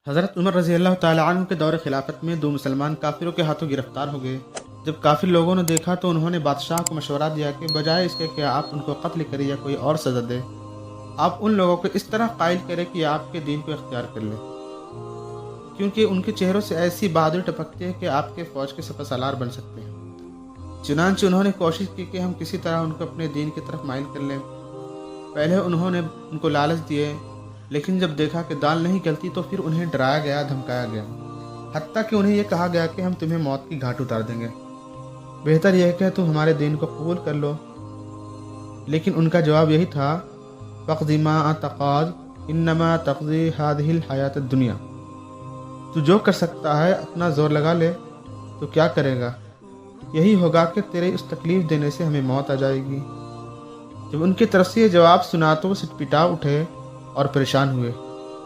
حضرت عمر رضی اللہ تعالیٰ عنہ کے دور خلافت میں 2 مسلمان کافروں کے ہاتھوں گرفتار ہو گئے۔ جب کافر لوگوں نے دیکھا تو انہوں نے بادشاہ کو مشورہ دیا کہ بجائے اس کے کہ آپ ان کو قتل کریں یا کوئی اور سزا دے، آپ ان لوگوں کو اس طرح قائل کریں کہ آپ کے دین کو اختیار کر لیں، کیونکہ ان کے چہروں سے ایسی بہادری ٹپکتی ہے کہ آپ کے فوج کے سپہ سالار بن سکتے ہیں۔ چنانچہ انہوں نے کوشش کی کہ ہم کسی طرح ان کو اپنے دین کی طرف مائل کر لیں۔ پہلے انہوں نے ان کو لالچ دیے، لیکن جب دیکھا کہ دال نہیں گلتی تو پھر انہیں ڈرایا گیا، دھمکایا گیا، حتیٰ کہ انہیں یہ کہا گیا کہ ہم تمہیں موت کی گھاٹ اتار دیں گے، بہتر یہ ہے کہ تم ہمارے دین کو قبول کر لو۔ لیکن ان کا جواب یہی تھا، فَاقْضِ مَا تَقَاضِ إِنَّمَا تَقْضِي هَٰذِهِ الْحَيَاةَ الدُّنْيَا۔ تو جو کر سکتا ہے اپنا زور لگا لے، تو کیا کرے گا؟ یہی ہوگا کہ تیرے اس تکلیف دینے سے ہمیں موت آ جائے گی۔ جب ان کی طرف سے یہ جواب سنا تو وہ سٹپٹا اٹھے اور پریشان ہوئے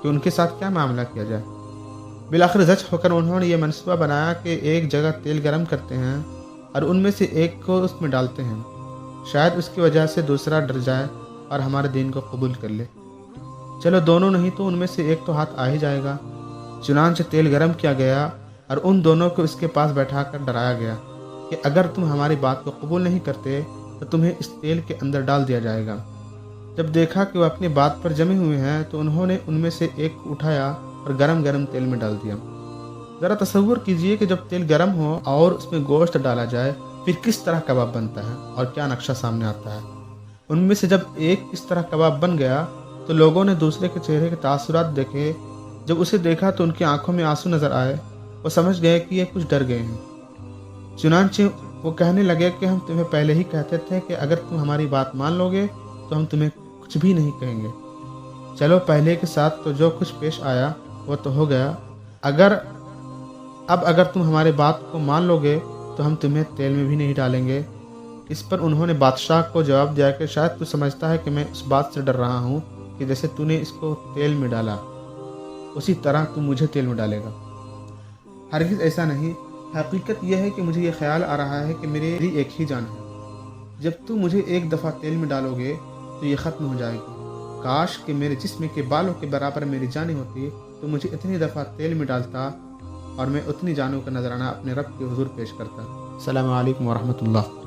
کہ ان کے ساتھ کیا معاملہ کیا جائے۔ بالآخر زچ ہو کر انہوں نے یہ منصوبہ بنایا کہ ایک جگہ تیل گرم کرتے ہیں اور ان میں سے ایک کو اس میں ڈالتے ہیں، شاید اس کی وجہ سے دوسرا ڈر جائے اور ہمارے دین کو قبول کر لے۔ چلو دونوں نہیں تو ان میں سے ایک تو ہاتھ آ ہی جائے گا۔ چنانچہ تیل گرم کیا گیا اور ان دونوں کو اس کے پاس بیٹھا کر ڈرایا گیا کہ اگر تم ہماری بات کو قبول نہیں کرتے تو تمہیں اس تیل کے اندر ڈال دیا جائے گا۔ جب دیکھا کہ وہ اپنی بات پر جمے ہوئے ہیں تو انہوں نے ان میں سے ایک کو اٹھایا اور گرم گرم تیل میں ڈال دیا۔ ذرا تصور کیجئے کہ جب تیل گرم ہو اور اس میں گوشت ڈالا جائے پھر کس طرح کباب بنتا ہے اور کیا نقشہ سامنے آتا ہے۔ ان میں سے جب ایک اس طرح کباب بن گیا تو لوگوں نے دوسرے کے چہرے کے تاثرات دیکھے۔ جب اسے دیکھا تو ان کی آنکھوں میں آنسو نظر آئے، وہ سمجھ گئے کہ یہ کچھ ڈر گئے ہیں۔ چنانچہ وہ کہنے لگے کہ ہم تمہیں پہلے ہی کہتے تھے کہ اگر تم ہماری بات مان لو گے تو ہم تمہیں کچھ بھی نہیں کہیں گے۔ چلو پہلے کے ساتھ تو جو کچھ پیش آیا وہ تو ہو گیا، اگر تم ہمارے بات کو مان لو گے تو ہم تمہیں تیل میں بھی نہیں ڈالیں گے۔ اس پر انہوں نے بادشاہ کو جواب دیا کہ شاید تو سمجھتا ہے کہ میں اس بات سے ڈر رہا ہوں کہ جیسے تو نے اس کو تیل میں ڈالا اسی طرح تو مجھے تیل میں ڈالے گا۔ ہرگز ایسا نہیں، حقیقت یہ ہے کہ مجھے یہ خیال آ رہا ہے کہ میری ایک ہی جان ہے۔ جب تو مجھے ایک دفعہ تیل میں ڈالو گے تو یہ ختم ہو جائے گی۔ کاش کہ میرے جسم کے بالوں کے برابر میری جانیں ہوتی تو مجھے اتنی دفعہ تیل میں ڈالتا اور میں اتنی جانوں کا نذرانہ اپنے رب کے حضور پیش کرتا۔ السلام علیکم ورحمۃ اللہ۔